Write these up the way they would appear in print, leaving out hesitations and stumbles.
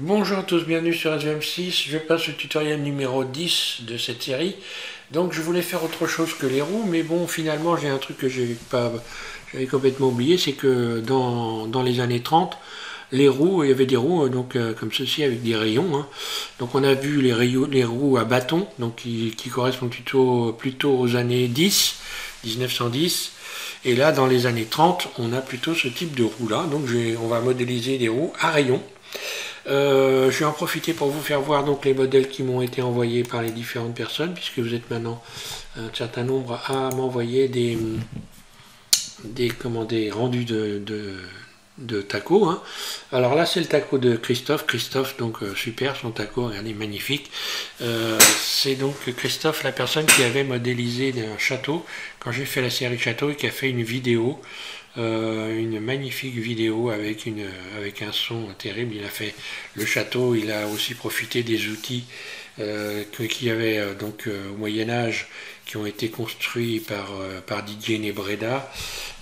Bonjour à tous, bienvenue sur SVM6. Je passe au tutoriel numéro 10 de cette série. Donc je voulais faire autre chose que les roues, mais bon, finalement j'ai un truc que j'avais complètement oublié, c'est que dans les années 30, les roues, il y avait des roues comme ceci avec des rayons, hein. Donc on a vu les roues à bâton, donc qui correspondent plutôt aux années 1910. Et là, dans les années 30, on a plutôt ce type de roue là. Donc on va modéliser des roues à rayons. Je vais en profiter pour vous faire voir donc les modèles qui m'ont été envoyés par les différentes personnes, puisque vous êtes maintenant un certain nombre à m'envoyer des rendus de taco, hein. Alors là c'est le taco de Christophe. Christophe, donc super, son taco, regardez, magnifique. C'est donc Christophe, la personne qui avait modélisé un château quand j'ai fait la série château et qui a fait une vidéo. Une magnifique vidéo avec un son terrible. Il a fait le château, il a aussi profité des outils qu'il y avait au Moyen-Âge, qui ont été construits par Didier Nebreda.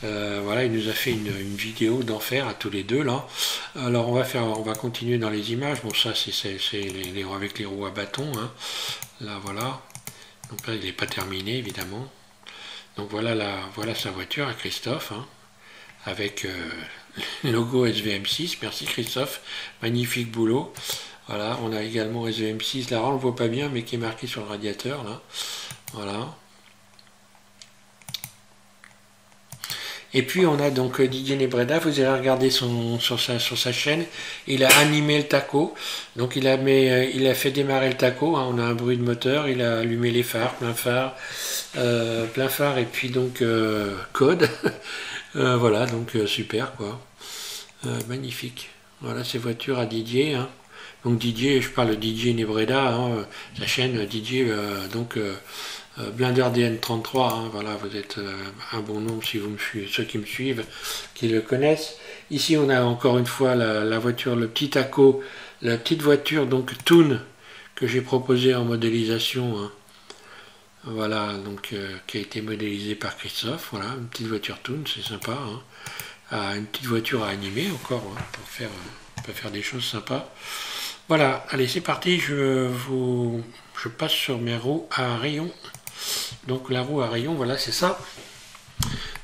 Voilà, il nous a fait une vidéo d'enfer à tous les deux là. Alors on va continuer dans les images. Bon, ça c'est avec les roues à bâton, hein. Là voilà. Donc là il n'est pas terminé évidemment. Donc voilà sa voiture à Christophe, hein, avec le logo SVM6. Merci Christophe, magnifique boulot. Voilà, on a également SVM6, là on ne le voit pas bien, mais qui est marqué sur le radiateur là. Voilà. Et puis on a donc Didier Nebreda, vous allez regarder sur sa chaîne, il a animé le taco, donc il a fait démarrer le taco, hein, on a un bruit de moteur, il a allumé les phares, plein phare, et puis donc code. Voilà, donc super quoi, magnifique. Voilà ces voitures à Didier, hein. Donc Didier, je parle de Didier Nebreda, hein, sa chaîne Didier, Blender DN33, hein, voilà, vous êtes un bon nombre si vous me suivez, ceux qui me suivent, qui le connaissent. Ici on a encore une fois la voiture, le petit taco, la petite voiture donc Toon que j'ai proposé en modélisation, hein. Voilà, donc qui a été modélisé par Christophe. Voilà, une petite voiture Toon, c'est sympa, hein. Ah, une petite voiture à animer encore, hein, pour faire des choses sympas. Voilà, allez c'est parti, je passe sur mes roues à rayons. Donc la roue à rayons, voilà, c'est ça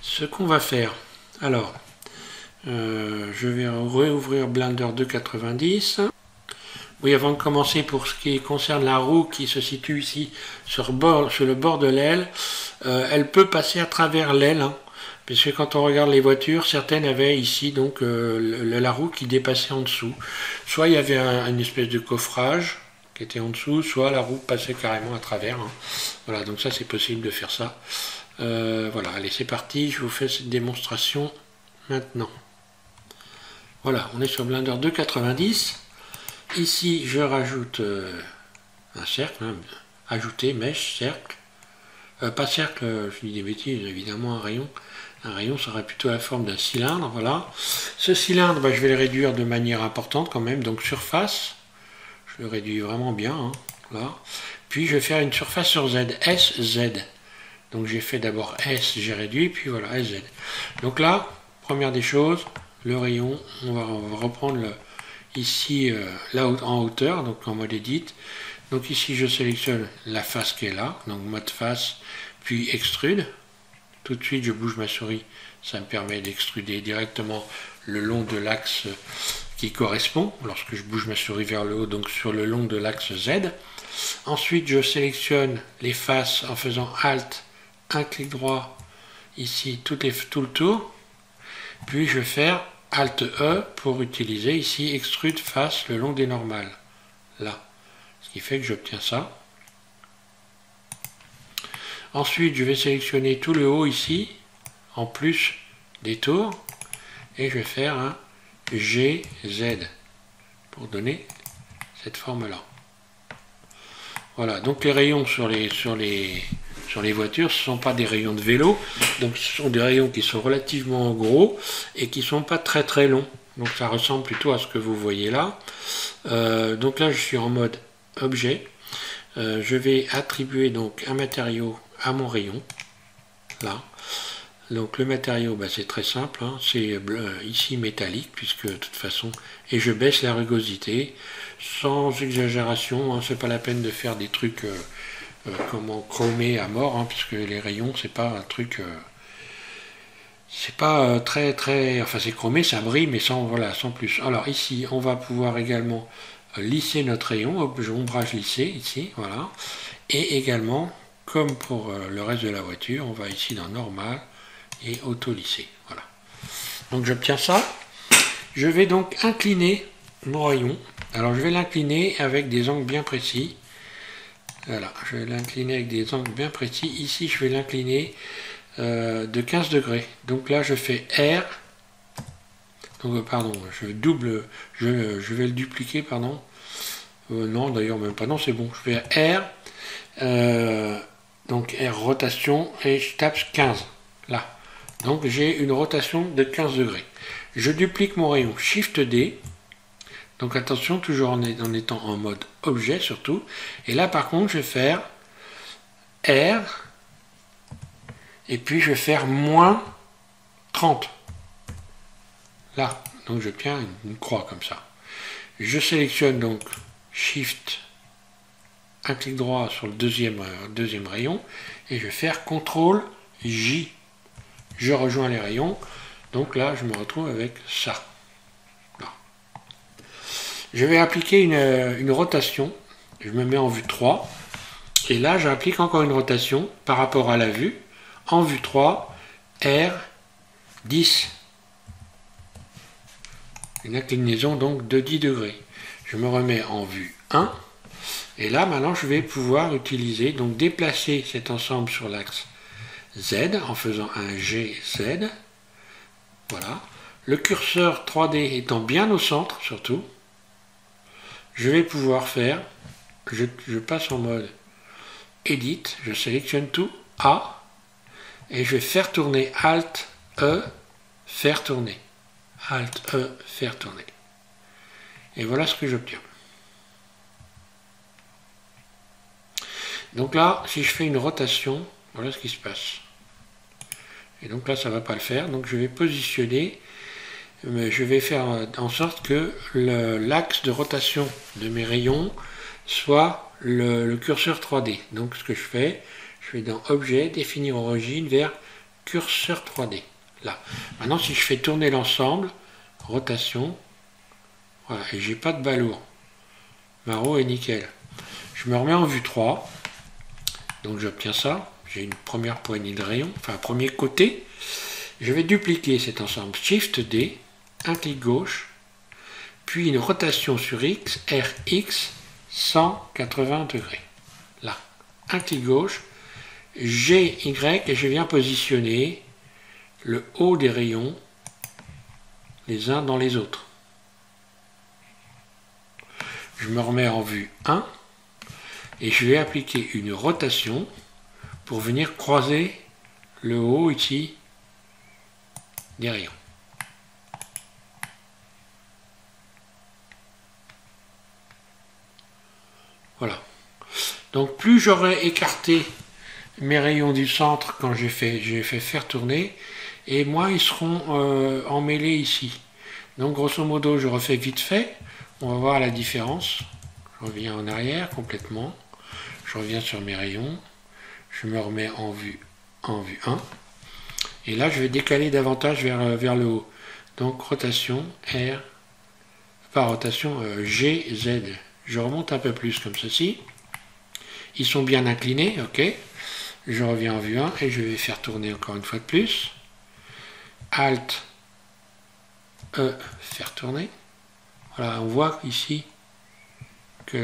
ce qu'on va faire. Alors je vais réouvrir Blender 2.90. Oui, avant de commencer, pour ce qui concerne la roue qui se situe ici sur le bord de l'aile, elle peut passer à travers l'aile, hein, puisque quand on regarde les voitures, certaines avaient ici donc la roue qui dépassait en dessous. Soit il y avait une espèce de coffrage qui était en dessous, soit la roue passait carrément à travers, hein. Voilà, donc ça c'est possible de faire ça. Voilà, allez c'est parti, je vous fais cette démonstration maintenant. Voilà, on est sur Blender 2.90. Ici je rajoute un cercle, hein, ajouter, mèche, cercle. Pas cercle, je dis des bêtises, évidemment un rayon. Un rayon serait plutôt la forme d'un cylindre, voilà. Ce cylindre, je vais le réduire de manière importante quand même, donc surface. Je le réduis vraiment bien, hein, là. Puis je vais faire une surface sur Z, SZ. Donc j'ai fait d'abord S, j'ai réduit, puis voilà, SZ. Donc là, première des choses, le rayon, on va reprendre ici là en hauteur, donc en mode edit. Donc ici je sélectionne la face qui est là, donc mode face, puis extrude. Tout de suite je bouge ma souris, ça me permet d'extruder directement le long de l'axe qui correspond, lorsque je bouge ma souris vers le haut, donc sur le long de l'axe Z. Ensuite je sélectionne les faces en faisant Alt, un clic droit, ici tout le tour, puis je vais faire Alt E pour utiliser ici extrude face le long des normales, là, ce qui fait que j'obtiens ça. Ensuite je vais sélectionner tout le haut ici, en plus des tours, et je vais faire un GZ pour donner cette forme là. Voilà, donc les rayons sur les voitures, ce ne sont pas des rayons de vélo, donc ce sont des rayons qui sont relativement gros et qui ne sont pas très très longs. Donc ça ressemble plutôt à ce que vous voyez là. Donc là je suis en mode objet. Je vais attribuer donc un matériau à mon rayon, là. Donc le matériau, bah, c'est très simple, hein. C'est ici métallique, puisque de toute façon, et je baisse la rugosité, sans exagération, hein. C'est pas la peine de faire des trucs comment chromés à mort, hein, puisque les rayons, c'est pas un truc... c'est pas très... Enfin c'est chromé, ça brille, mais sans, voilà, sans plus. Alors ici, on va pouvoir également lisser notre rayon, ombrage lissé, ici, voilà. Et également, comme pour le reste de la voiture, on va ici dans normal et auto lisser. Voilà. Donc j'obtiens ça. Je vais donc incliner mon rayon. Alors je vais l'incliner avec des angles bien précis. Voilà, je vais l'incliner avec des angles bien précis. Ici, je vais l'incliner de 15 degrés. Donc là, je fais R. Donc, pardon, je double, je vais le dupliquer, pardon. Non, d'ailleurs, même pas. Non, c'est bon. Je fais R. Donc R rotation et je tape 15. Là. Donc j'ai une rotation de 15 degrés. Je duplique mon rayon Shift D. Donc attention, toujours en étant en mode objet surtout. Et là par contre, je vais faire R. Et puis je vais faire moins 30. Là. Donc j'obtiens une croix comme ça. Je sélectionne donc Shift, un clic droit sur le deuxième rayon. Et je vais faire CTRL J. Je rejoins les rayons. Donc là, je me retrouve avec ça. Là. Je vais appliquer une rotation. Je me mets en vue 3. Et là, j'applique encore une rotation par rapport à la vue. En vue 3, R, 10. Une inclinaison donc de 10 degrés. Je me remets en vue 1. Et là, maintenant, je vais pouvoir utiliser, donc déplacer cet ensemble sur l'axe Z en faisant un GZ. Voilà. Le curseur 3D étant bien au centre, surtout, je vais pouvoir faire, je passe en mode Edit, je sélectionne tout, A, et je vais faire tourner Alt, E, faire tourner. Alt, E, faire tourner. Et voilà ce que j'obtiens. Donc là, si je fais une rotation, voilà ce qui se passe. Et donc là, ça ne va pas le faire. Donc je vais positionner, je vais faire en sorte que l'axe de rotation de mes rayons soit le curseur 3D. Donc ce que je vais dans Objet, définir origine vers curseur 3D. Là. Maintenant, si je fais tourner l'ensemble, rotation, voilà, et j'ai pas de balourd. Ma roue est nickel. Je me remets en vue 3. Donc j'obtiens ça. J'ai une première poignée de rayons, enfin un premier côté. Je vais dupliquer cet ensemble. Shift D, un clic gauche, puis une rotation sur X, RX, 180 degrés. Là, un clic gauche, GY, et je viens positionner le haut des rayons les uns dans les autres. Je me remets en vue 1 et je vais appliquer une rotation pour venir croiser le haut ici des rayons. Voilà. Donc plus j'aurai écarté mes rayons du centre quand j'ai fait faire tourner, et moins ils seront emmêlés ici. Donc grosso modo, je refais vite fait. On va voir la différence. Je reviens en arrière complètement. Je reviens sur mes rayons. Je me remets en vue 1. Et là, je vais décaler davantage vers le haut. Donc rotation R, pas rotation GZ. Je remonte un peu plus comme ceci. Ils sont bien inclinés, ok. Je reviens en vue 1 et je vais faire tourner encore une fois de plus. Alt, E, faire tourner. Voilà, on voit ici que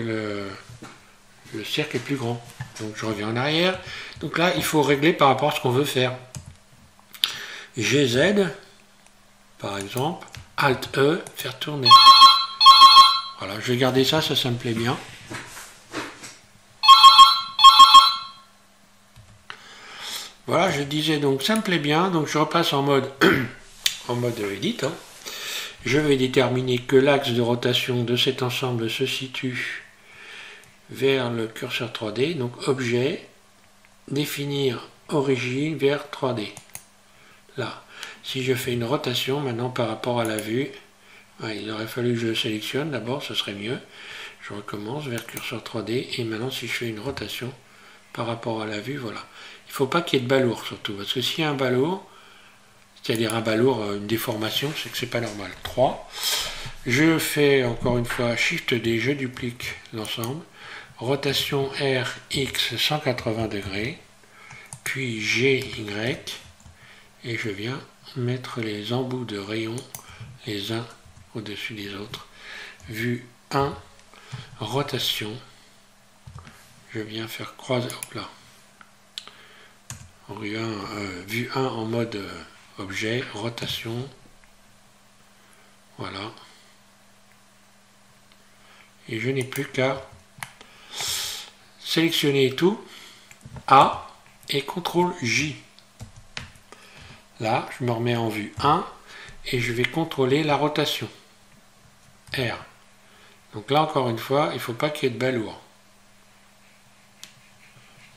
le cercle est plus grand. Donc je reviens en arrière. Donc là, il faut régler par rapport à ce qu'on veut faire. GZ, par exemple, Alt E, faire tourner. Voilà, je vais garder ça, ça me plaît bien. Voilà, je disais donc ça me plaît bien, donc je repasse en mode Edit. Hein. Je vais déterminer que l'axe de rotation de cet ensemble se situe vers le curseur 3D, donc objet, définir origine vers 3D. là. Si je fais une rotation maintenant par rapport à la vue, ouais, il aurait fallu que je le sélectionne d'abord, ce serait mieux. Je recommence vers curseur 3D et maintenant si je fais une rotation par rapport à la vue, voilà. Il ne faut pas qu'il y ait de balourd surtout, parce que s'il y a un balourd, c'est-à-dire un balourd, une déformation, c'est que c'est pas normal. 3. Je fais encore une fois Shift D, je duplique l'ensemble. Rotation R, X 180 degrés, puis G, Y, et je viens mettre les embouts de rayons les uns au-dessus des autres. Vue 1, rotation, je viens faire croiser, hop là, vue 1 en mode objet, rotation, voilà, et je n'ai plus qu'à sélectionner tout, A et CTRL J. Là, je me remets en vue 1 et je vais contrôler la rotation. R. Donc là, encore une fois, il ne faut pas qu'il y ait de balourd.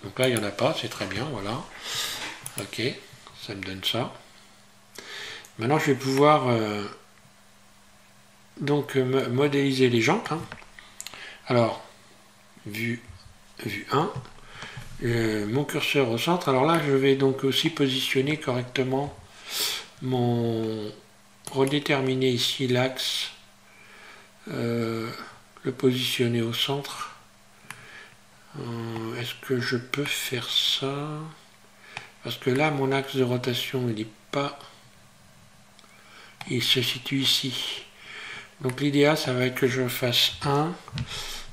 Donc là, il n'y en a pas, c'est très bien, voilà. Ok, ça me donne ça. Maintenant, je vais pouvoir donc modéliser les jantes. Hein. Alors, vue 1. Mon curseur au centre. Alors là, je vais donc aussi positionner correctement redéterminer ici l'axe, le positionner au centre. Est-ce que je peux faire ça? Parce que là, mon axe de rotation, il n'est pas... Il se situe ici. Donc l'idéal, ça va être que je fasse 1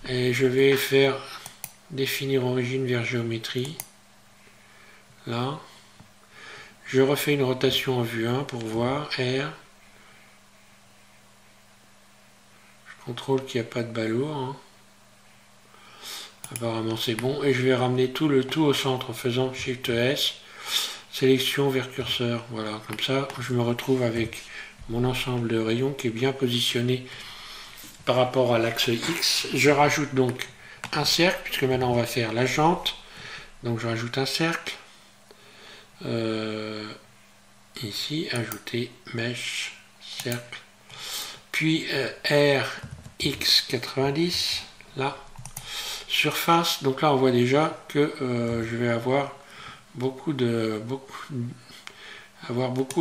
et je vais faire définir origine vers géométrie. Là. Je refais une rotation en vue 1 pour voir. R. Je contrôle qu'il n'y a pas de balourd. Hein. Apparemment c'est bon. Et je vais ramener tout le tout au centre en faisant Shift S. Sélection vers curseur. Voilà, comme ça je me retrouve avec mon ensemble de rayons qui est bien positionné par rapport à l'axe X. Je rajoute donc un cercle, puisque maintenant on va faire la jante. Donc je rajoute un cercle. Ici, ajouter mèche, cercle. Puis RX90, là. Surface, donc là on voit déjà que je vais avoir beaucoup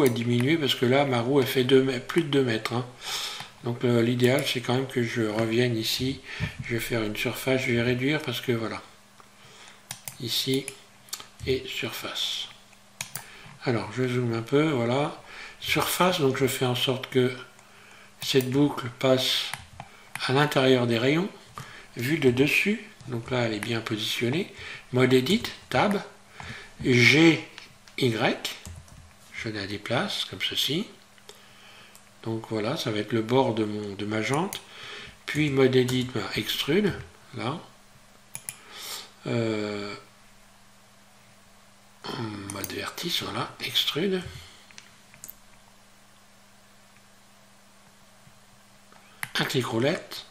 à diminuer, parce que là ma roue elle fait plus de 2 mètres. Hein. Donc l'idéal c'est quand même que je revienne ici, je vais faire une surface, je vais réduire parce que voilà, ici et surface. Alors je zoome un peu, voilà, surface, donc je fais en sorte que cette boucle passe à l'intérieur des rayons, vue de dessus, donc là elle est bien positionnée, mode edit, tab, G, Y, je la déplace comme ceci. Donc voilà, ça va être le bord de ma jante. Puis mode edit, extrude, là. Mode vertice, voilà, extrude. Un clic roulette.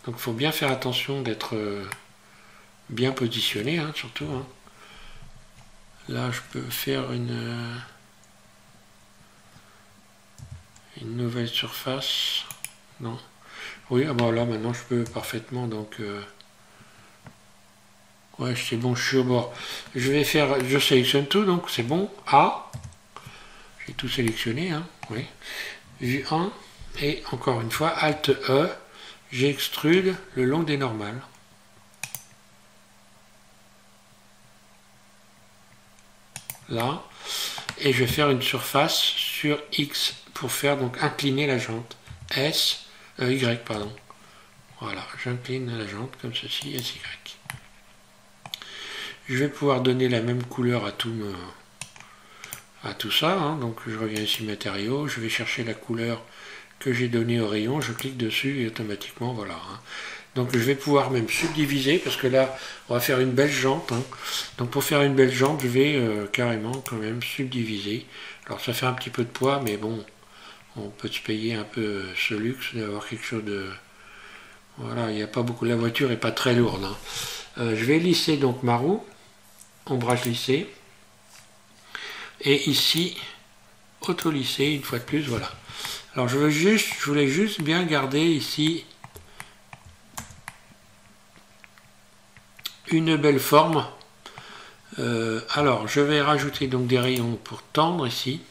Donc il faut bien faire attention d'être bien positionné, hein, surtout. Hein. Là, je peux faire une nouvelle surface. Non. Oui, ah bon, là maintenant je peux parfaitement donc. Ouais, c'est bon, je suis au bord. Je sélectionne tout, donc c'est bon. A. J'ai tout sélectionné, hein. Oui. Vue 1. Et encore une fois, Alt E. J'extrude le long des normales. Là. Et je vais faire une surface sur X pour faire donc incliner la jante. Y, pardon. Voilà, j'incline la jante comme ceci, SY. Je vais pouvoir donner la même couleur à tout ça. Hein. Donc je reviens ici matériaux, je vais chercher la couleur que j'ai donnée au rayon, je clique dessus et automatiquement voilà. Hein. Donc je vais pouvoir même subdiviser parce que là on va faire une belle jante. Hein. Donc pour faire une belle jante, je vais carrément quand même subdiviser. Alors ça fait un petit peu de poids, mais bon, on peut se payer un peu ce luxe d'avoir quelque chose de... Voilà, il n'y a pas beaucoup, la voiture n'est pas très lourde. Hein. Je vais lisser donc ma roue, ombrage lissé. Et ici, auto-lissé, une fois de plus, voilà. Alors je voulais juste bien garder ici une belle forme. Alors je vais rajouter donc des rayons pour tendre ici.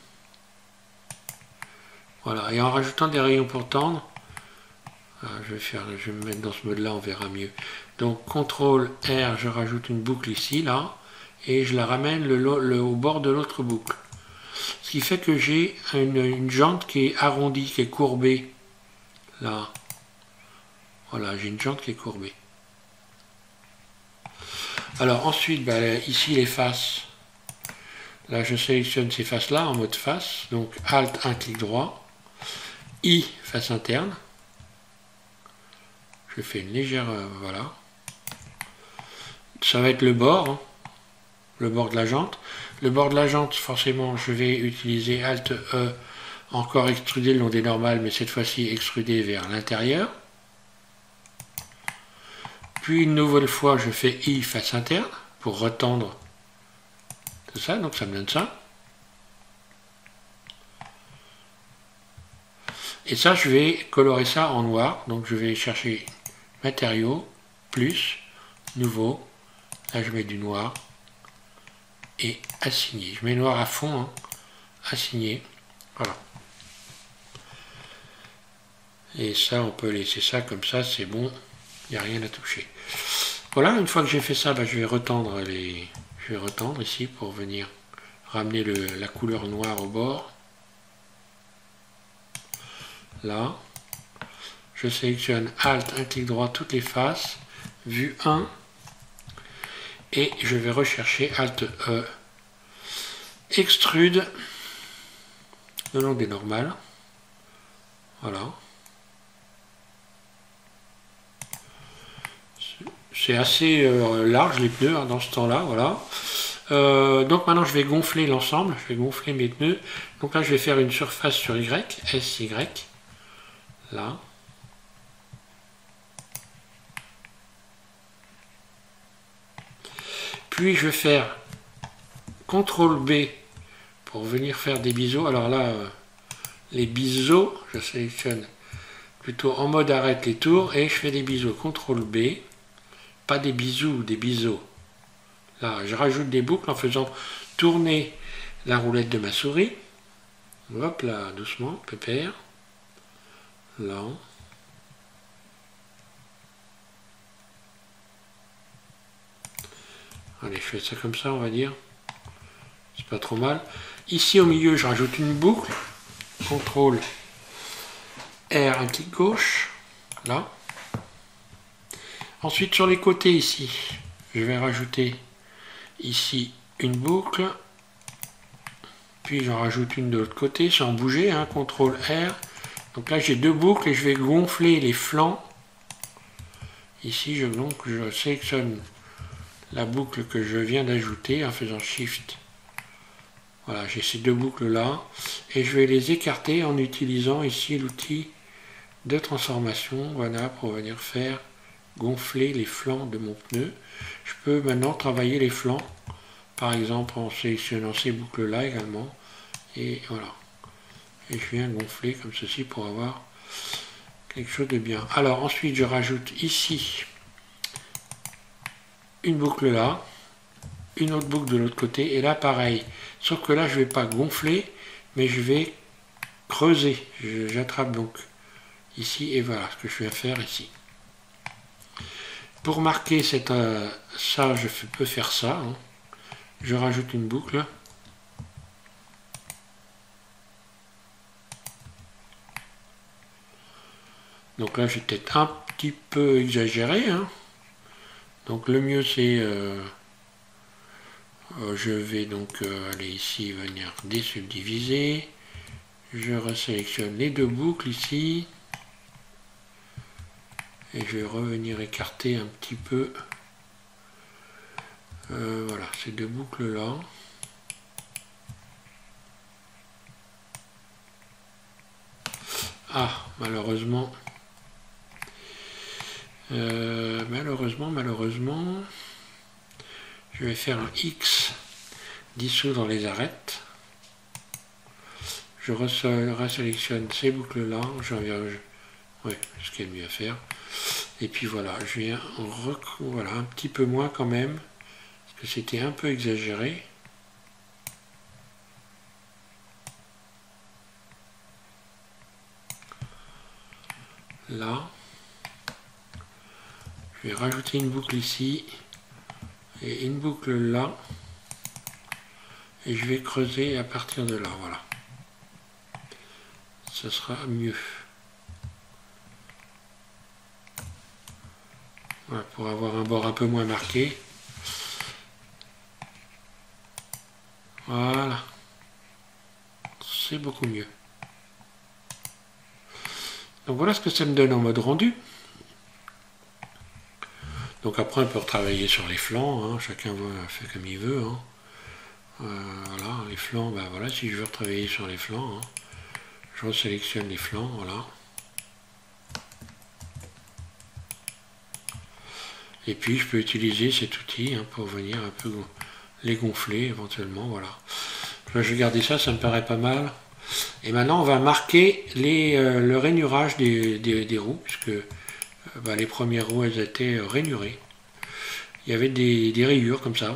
Voilà, et en rajoutant des rayons pour tendre, je vais me mettre dans ce mode là, on verra mieux. Donc CTRL R, je rajoute une boucle ici, là, et je la ramène au bord de l'autre boucle. Ce qui fait que j'ai une jante qui est arrondie, qui est courbée. Là. Voilà, j'ai une jante qui est courbée. Alors ensuite, ici les faces. Là, je sélectionne ces faces-là en mode face. Donc Alt, un clic droit. I, face interne. Je fais une légère... voilà. Ça va être le bord. Hein, le bord de la jante. Le bord de la jante, forcément, je vais utiliser Alt E, encore extruder le long des normales, mais cette fois-ci extruder vers l'intérieur. Puis une nouvelle fois, je fais I face interne pour retendre tout ça, donc ça me donne ça. Et ça, je vais colorer ça en noir, donc je vais chercher matériaux, plus, nouveau, là je mets du noir. Et assigner. Je mets noir à fond, hein. Assigner. Voilà. Et ça, on peut laisser ça comme ça, c'est bon. Il n'y a rien à toucher. Voilà, une fois que j'ai fait ça, je vais retendre je vais retendre ici pour venir ramener la couleur noire au bord. Là. Je sélectionne Alt, un clic droit, toutes les faces. Vue 1. Et je vais rechercher Alt E. Extrude le long des normales. Voilà. C'est assez large les pneus hein, dans ce temps-là. Voilà. Donc maintenant je vais gonfler l'ensemble. Je vais gonfler mes pneus. Donc là je vais faire une surface sur Y. SY. Là. Puis je vais faire CTRL B pour venir faire des biseaux. Alors là, les biseaux, je sélectionne plutôt en mode arrête les tours et je fais des biseaux. CTRL B, pas des bisous, des biseaux. Là, je rajoute des boucles en faisant tourner la roulette de ma souris. Hop là, doucement, pépère. Là. Allez, je fais ça comme ça, on va dire. C'est pas trop mal. Ici au milieu, je rajoute une boucle. CTRL R, un clic gauche. Là. Ensuite, sur les côtés ici, je vais rajouter ici une boucle. Puis j'en rajoute une de l'autre côté, sans bouger. Hein, CTRL R. Donc là, j'ai deux boucles et je vais gonfler les flancs. Ici, je sélectionne la boucle que je viens d'ajouter en faisant Shift. Voilà, j'ai ces deux boucles là et je vais les écarter en utilisant ici l'outil de transformation, voilà, pour venir faire gonfler les flancs de mon pneu. Je peux maintenant travailler les flancs, par exemple en sélectionnant ces boucles là également, et voilà. Et je viens gonfler comme ceci pour avoir quelque chose de bien. Alors ensuite je rajoute ici une boucle là, une autre boucle de l'autre côté, et là pareil, sauf que là je vais pas gonfler, mais je vais creuser. J'attrape donc ici, et voilà ce que je vais faire ici. Pour marquer ça, je peux faire ça. Hein. Je rajoute une boucle. Donc là, j'ai peut-être un petit peu exagéré. Hein. Donc le mieux, c'est... je vais donc aller ici, venir désubdiviser. Je resélectionne les deux boucles ici. Et je vais revenir écarter un petit peu. Voilà, ces deux boucles là. Ah, malheureusement. Malheureusement, je vais faire un X dissoudre les arêtes. Je resélectionne ces boucles-là. Ouais, ce qu'il y a de mieux à faire. Et puis voilà, je viens voilà, un petit peu moins quand même, parce que c'était un peu exagéré. Là, je vais rajouter une boucle ici et une boucle là, et je vais creuser à partir de là, voilà. Ça sera mieux. Voilà, pour avoir un bord un peu moins marqué. Voilà. C'est beaucoup mieux. Donc voilà ce que ça me donne en mode rendu. Donc après on peut retravailler sur les flancs, hein. Chacun fait comme il veut. Hein. Voilà, les flancs, ben voilà, si je veux retravailler sur les flancs, hein, je resélectionne les flancs, voilà. Et puis je peux utiliser cet outil hein, pour venir un peu les gonfler éventuellement, voilà. Là, je vais garder ça, ça me paraît pas mal. Et maintenant on va marquer le rainurage des roues, puisque les premières roues elles étaient rainurées. Il y avait des rayures comme ça.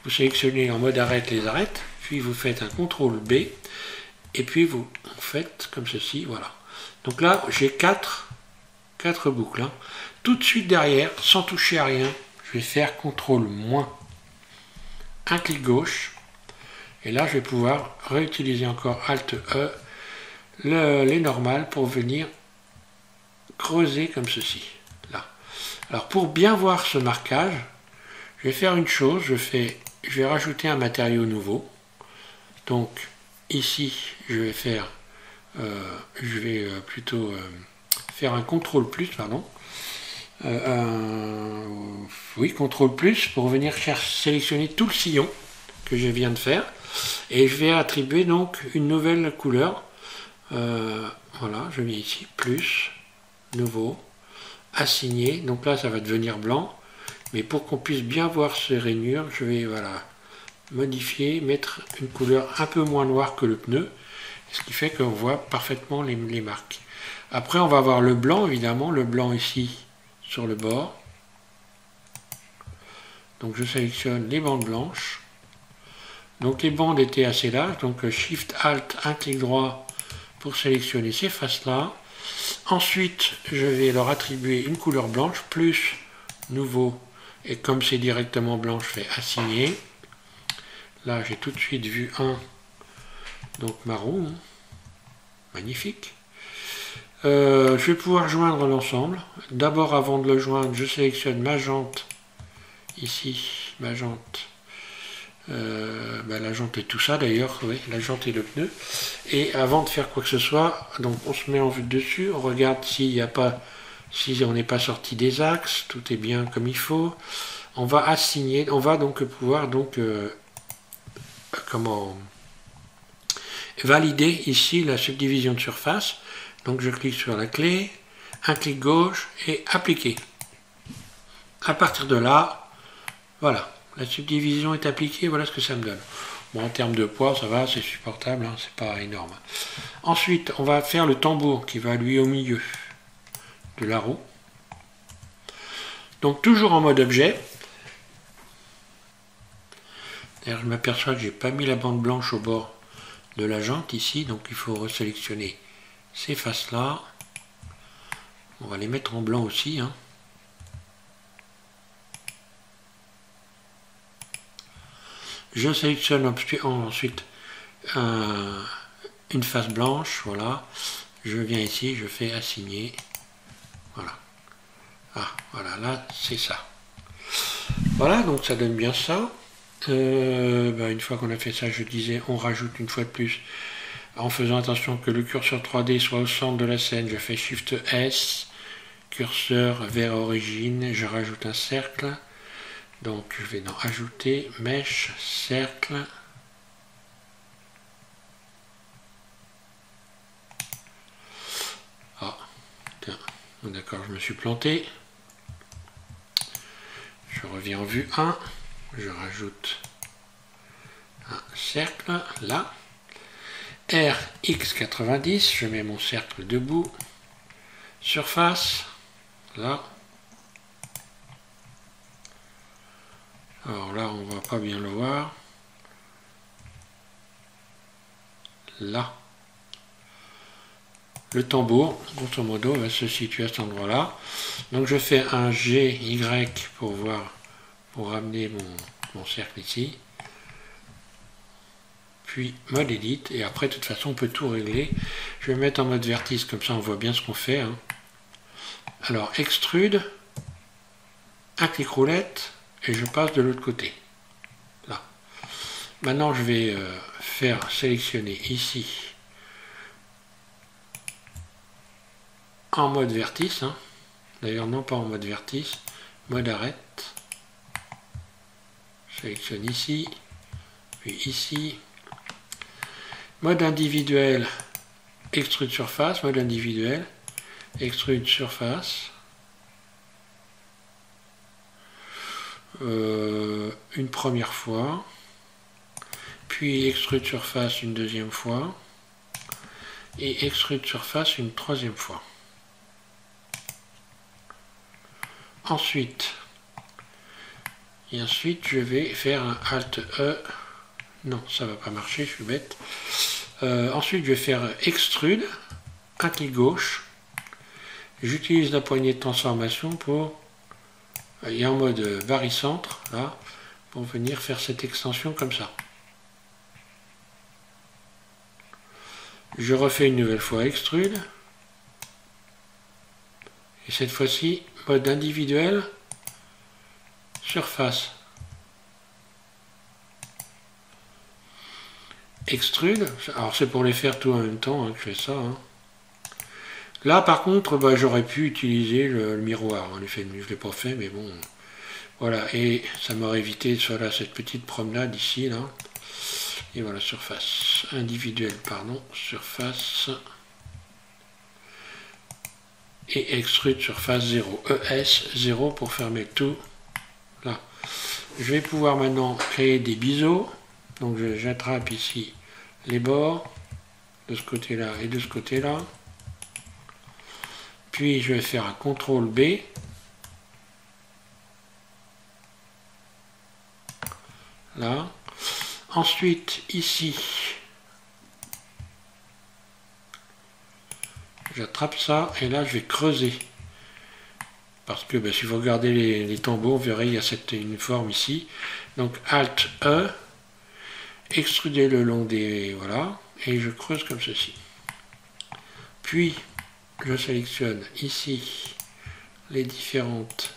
Vous sélectionnez en mode arrête les arêtes, puis vous faites un CTRL B, et puis vous faites comme ceci, voilà. Donc là j'ai 4 boucles. Hein. Tout de suite derrière, sans toucher à rien, je vais faire CTRL-, un clic gauche, et là je vais pouvoir réutiliser encore ALT-E, les normales pour venir creuser comme ceci. Là. Alors pour bien voir ce marquage, je vais faire une chose, je vais rajouter un matériau nouveau. Donc ici je vais faire plutôt faire un CTRL+, pardon. Oui, CTRL+, pour venir sélectionner tout le sillon que je viens de faire. Et je vais attribuer donc une nouvelle couleur. Voilà, je viens ici, plus, nouveau, assigné. Donc là, ça va devenir blanc. Mais pour qu'on puisse bien voir ces rainures, je vais voilà, modifier, mettre une couleur un peu moins noire que le pneu. Ce qui fait qu'on voit parfaitement les marques. Après, on va avoir le blanc, évidemment, le blanc ici sur le bord. Donc je sélectionne les bandes blanches. Donc les bandes étaient assez larges, donc Shift Alt, un clic droit pour sélectionner ces faces-là. Ensuite, je vais leur attribuer une couleur blanche, plus, nouveau, et comme c'est directement blanc, je fais assigner. Là, j'ai tout de suite vu un, donc marron, magnifique. Je vais pouvoir joindre l'ensemble. D'abord, avant de le joindre, je sélectionne ma jante, ici, ma jante. La jante et tout ça d'ailleurs, oui, la jante et le pneu. Et avant de faire quoi que ce soit, donc on se met en vue de dessus, on regarde s'il n'y a pas, si on n'est pas sorti des axes, tout est bien comme il faut. On va assigner, on va donc pouvoir valider ici la subdivision de surface. Donc je clique sur la clé, un clic gauche et appliquer. À partir de là, voilà. La subdivision est appliquée, voilà ce que ça me donne. Bon, en termes de poids, ça va, c'est supportable, hein, c'est pas énorme. Ensuite, on va faire le tambour qui va lui au milieu de la roue. Donc toujours en mode objet. D'ailleurs, je m'aperçois que j'ai pas mis la bande blanche au bord de la jante ici, donc il faut resélectionner ces faces-là. On va les mettre en blanc aussi, hein. Je sélectionne ensuite une face blanche, voilà. Je viens ici, je fais assigner. Voilà. Ah, voilà, là, c'est ça. Voilà, donc ça donne bien ça. Une fois qu'on a fait ça, je disais, on rajoute une fois de plus, en faisant attention que le curseur 3D soit au centre de la scène, je fais Shift S, curseur vers origine, je rajoute un cercle. Donc je vais dans ajouter, mèche, cercle. Ah, tiens, d'accord, je me suis planté. Je reviens en vue 1, je rajoute un cercle là. RX90, je mets mon cercle debout, surface, là. Alors là, on va pas bien le voir. Là. Le tambour, grosso modo, va se situer à cet endroit-là. Donc je fais un GY pour voir, pour ramener mon cercle ici. Puis mode edit, et après de toute façon on peut tout régler. Je vais mettre en mode vertice, comme ça on voit bien ce qu'on fait. Hein. Alors extrude, un clic roulette, et je passe de l'autre côté. Là. Maintenant je vais faire sélectionner ici en mode vertice. Hein. D'ailleurs non pas en mode vertice, mode arrête. Je sélectionne ici, puis ici. Mode individuel, extrude surface, mode individuel, extrude surface. Une première fois, puis extrude surface une deuxième fois, et extrude surface une troisième fois. Ensuite, je vais faire un Alt E. Non, ça va pas marcher, je suis bête. Ensuite, je vais faire extrude, un clic gauche. J'utilise la poignée de transformation pour, et en mode barycentre, là, pour venir faire cette extension comme ça. Je refais une nouvelle fois extrude. Et cette fois-ci, mode individuel, surface. Extrude, alors c'est pour les faire tout en même temps hein, que je fais ça. Hein. Là par contre, bah, j'aurais pu utiliser le miroir, en effet, je ne l'ai pas fait, mais bon, voilà, et ça m'aurait évité voilà, cette petite promenade ici, là, et voilà, surface, individuelle, pardon, surface, et extrude surface 0, ES 0 pour fermer tout, là. Je vais pouvoir maintenant créer des biseaux. Donc j'attrape ici les bords, de ce côté-là et de ce côté-là. Puis je vais faire un CTRL B. Là. Ensuite, ici, j'attrape ça et là je vais creuser. Parce que ben, si vous regardez les tambours, vous verrez il y a une forme ici. Donc Alt E. Extruder le long des... voilà, et je creuse comme ceci. Puis, je sélectionne ici les différentes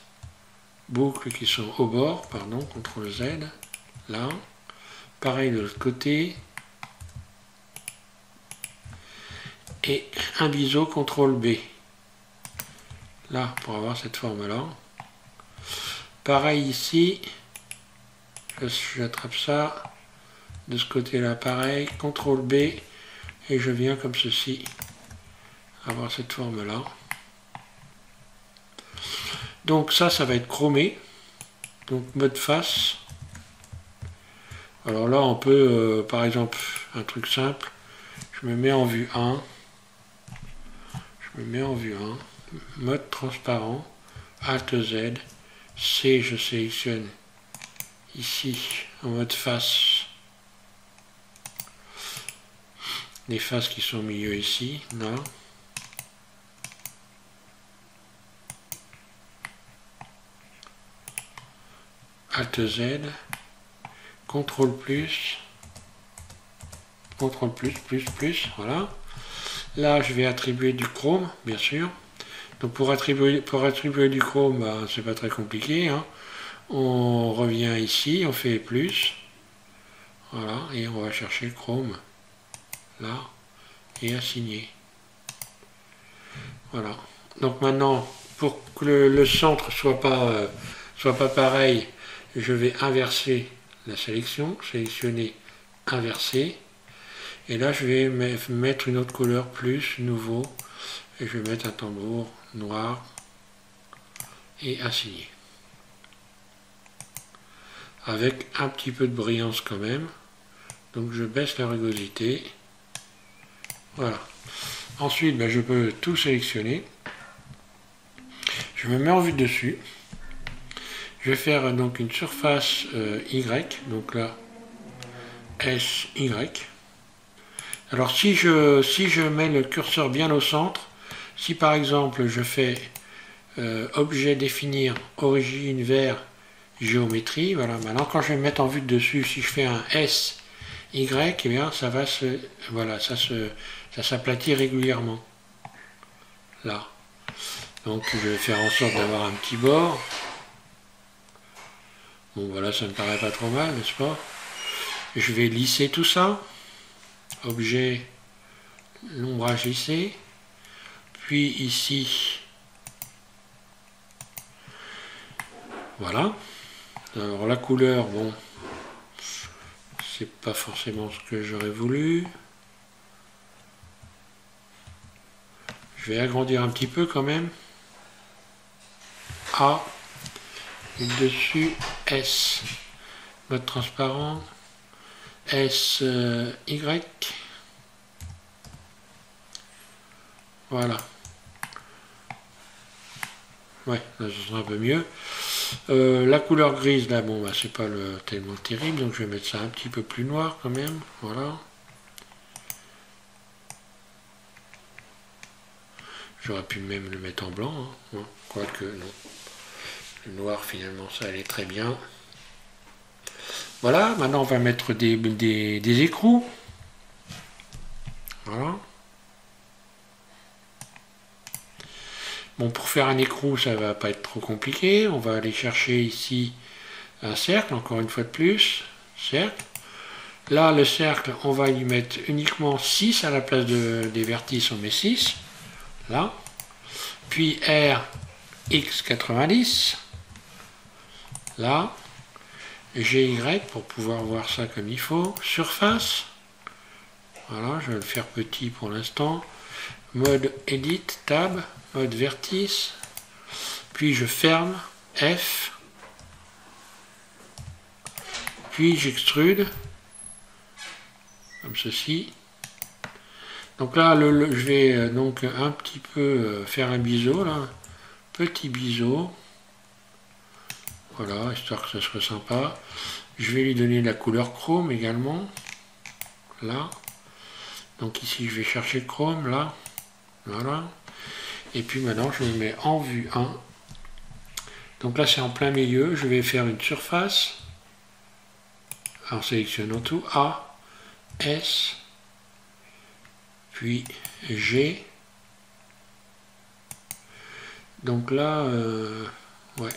boucles qui sont au bord, pardon, CTRL Z, là. Pareil de l'autre côté. Et un biseau CTRL B. Là, pour avoir cette forme-là. Pareil ici, j'attrape ça. De ce côté-là, pareil, CTRL B, et je viens comme ceci, avoir cette forme-là. Donc ça va être chromé. Donc mode face. Alors là, on peut, par exemple, un truc simple, je me mets en vue 1. Je me mets en vue 1. Mode transparent, Alt Z, C, je sélectionne ici, en mode face. Les faces qui sont au milieu ici, là. Alt Z, CTRL plus, voilà. Là, je vais attribuer du chrome, bien sûr. Donc pour attribuer du chrome, bah, c'est pas très compliqué. Hein. On revient ici, on fait plus. Voilà, et on va chercher le chrome. Là, et assigner. Voilà. Donc maintenant, pour que le centre soit pas pareil, je vais inverser la sélection, sélectionner, inverser, et là je vais mettre une autre couleur plus, nouveau, et je vais mettre un tambour noir, et assigner. Avec un petit peu de brillance quand même, donc je baisse la rugosité, Voilà. Ensuite, ben, je peux tout sélectionner. Je me mets en vue dessus. Je vais faire donc une surface Y, donc là, SY. Alors si je mets le curseur bien au centre, si par exemple je fais objet définir origine vers géométrie, voilà, maintenant quand je vais me mettre en vue de dessus, si je fais un SY, eh bien ça va se, voilà, ça s'aplatit régulièrement. Là. Donc je vais faire en sorte d'avoir un petit bord. Bon voilà, ça me paraît pas trop mal, n'est-ce pas? Je vais lisser tout ça. Objet, l'ombrage lissé. Puis ici, voilà. Alors la couleur, bon, c'est pas forcément ce que j'aurais voulu. Je vais agrandir un petit peu quand même. A, dessus S, mode transparent, S, Y. Voilà. Ouais, là ce sera un peu mieux. La couleur grise, là, bon, bah, c'est pas tellement terrible, donc je vais mettre ça un petit peu plus noir quand même. Voilà. J'aurais pu même le mettre en blanc, hein. Quoique, non. Le noir, finalement, ça allait très bien. Voilà, maintenant on va mettre des écrous. Voilà. Bon, pour faire un écrou, ça va pas être trop compliqué. On va aller chercher ici un cercle, encore une fois de plus. Cercle. Là, le cercle, on va y mettre uniquement 6 à la place des vertices, on met 6. Là. Puis R, X90. Là. GY pour pouvoir voir ça comme il faut. Surface. Voilà, je vais le faire petit pour l'instant. Mode Edit, Tab. Mode vertice, puis je ferme F, puis j'extrude comme ceci. Donc là je vais donc un petit peu faire un biseau là, petit biseau, voilà, histoire que ça soit sympa. Je vais lui donner la couleur chrome également, là. Donc ici je vais chercher chrome là, voilà. Et puis maintenant je me mets en vue 1. Donc là c'est en plein milieu, je vais faire une surface. En sélectionnant tout, A, S, puis G. Donc là, ouais,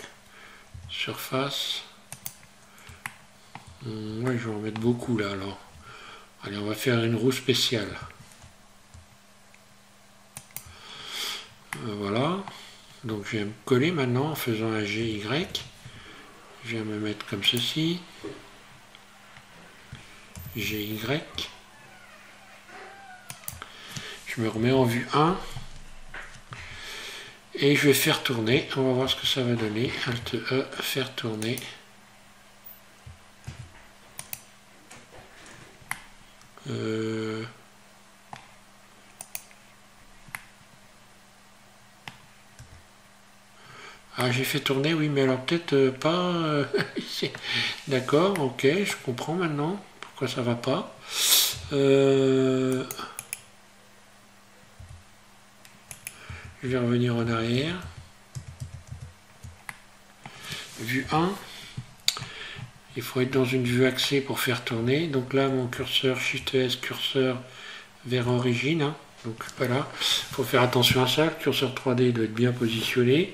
surface. Ouais, je vais en mettre beaucoup là alors. Allez, on va faire une roue spéciale. Voilà. Donc je vais me coller maintenant en faisant un GY. Je vais me mettre comme ceci. GY. Je me remets en vue 1. Et je vais faire tourner. On va voir ce que ça va donner. Alt E, faire tourner. Ah, j'ai fait tourner, oui, mais alors peut-être pas... D'accord, ok, je comprends maintenant pourquoi ça va pas. Je vais revenir en arrière. Vue 1. Il faut être dans une vue axée pour faire tourner. Donc là, mon curseur, Shift S, curseur vers origine. Hein. Donc voilà, il faut faire attention à ça. Le curseur 3D doit être bien positionné.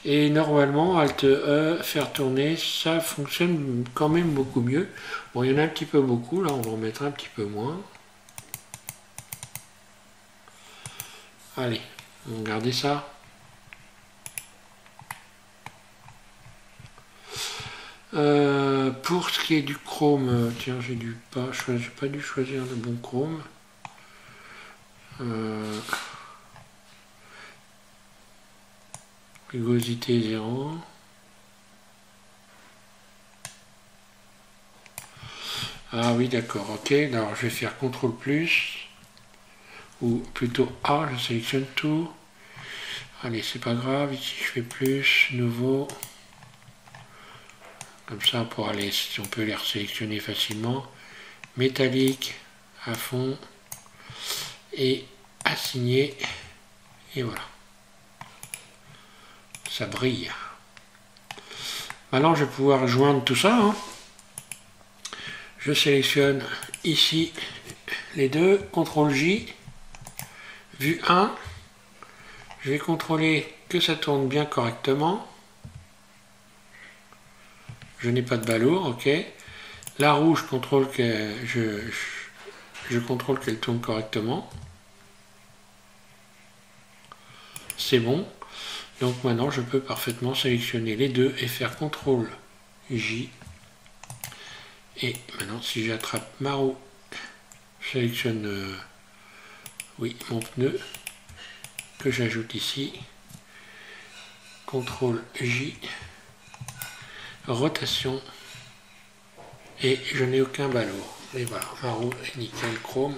Et normalement, Alt E, faire tourner, ça fonctionne quand même beaucoup mieux. Bon, il y en a un petit peu beaucoup. Là, on va en mettre un petit peu moins. Allez, on va garder ça. Pour ce qui est du chrome, tiens, j'ai pas dû choisir le bon chrome. Rugosité 0. Ah oui, d'accord, ok. Alors je vais faire CTRL plus ou plutôt A, je sélectionne tout. Allez, c'est pas grave, ici je fais plus, nouveau. Comme ça, pour aller, on peut les resélectionner facilement. Métallique, à fond, et assigner, et voilà. Ça brille. Maintenant, je vais pouvoir joindre tout ça. Hein. Je sélectionne ici les deux, CTRL J, vue 1. Je vais contrôler que ça tourne bien correctement. Je n'ai pas de balourd, ok. La rouge, contrôle que je contrôle qu'elle tourne correctement. C'est bon. Donc maintenant, je peux parfaitement sélectionner les deux et faire CTRL J. Et maintenant, si j'attrape ma roue, je sélectionne oui, mon pneu que j'ajoute ici. CTRL J. Rotation. Et je n'ai aucun balourd. Et voilà, ma roue est nickel chrome.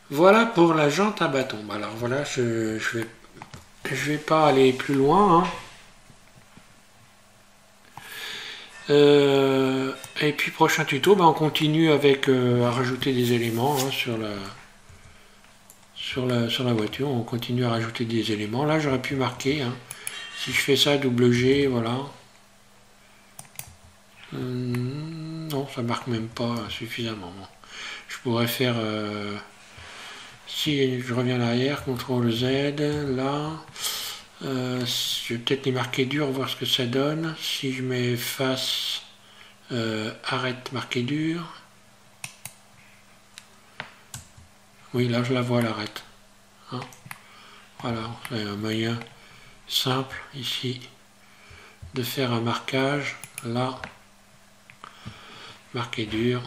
Voilà pour la jante à bâton. Alors voilà, je vais pas aller plus loin. Hein. Et puis prochain tuto, on continue avec à rajouter des éléments hein, sur la voiture. On continue à rajouter des éléments. Là, j'aurais pu marquer. Hein, si je fais ça, double G, voilà. Non, ça marque même pas suffisamment. Bon. Je pourrais faire... si je reviens en arrière, CTRL Z, là, je vais peut-être les marquer dur, voir ce que ça donne. Si je mets face, arrête, marquer dur. Oui, là je la vois, l'arrête. Hein, voilà, c'est un moyen simple ici de faire un marquage. Là, marquer dur.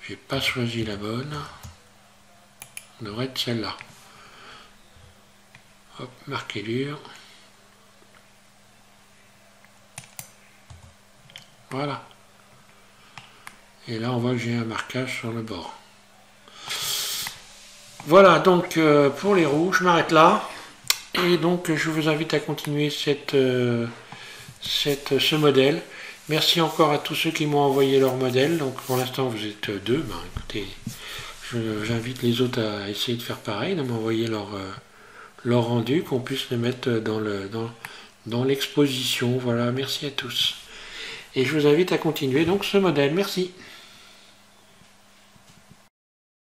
J'ai pas choisi la bonne. On devrait être celle-là. Hop, marquer dur. Voilà. Et là, on voit que j'ai un marquage sur le bord. Voilà, donc pour les roues, je m'arrête là. Et donc, je vous invite à continuer ce modèle. Merci encore à tous ceux qui m'ont envoyé leur modèle. Donc, pour l'instant, vous êtes deux. Ben, écoutez, j'invite les autres à essayer de faire pareil, de m'envoyer leur rendu, qu'on puisse le mettre dans l'exposition. Voilà, merci à tous. Et je vous invite à continuer donc ce modèle. Merci.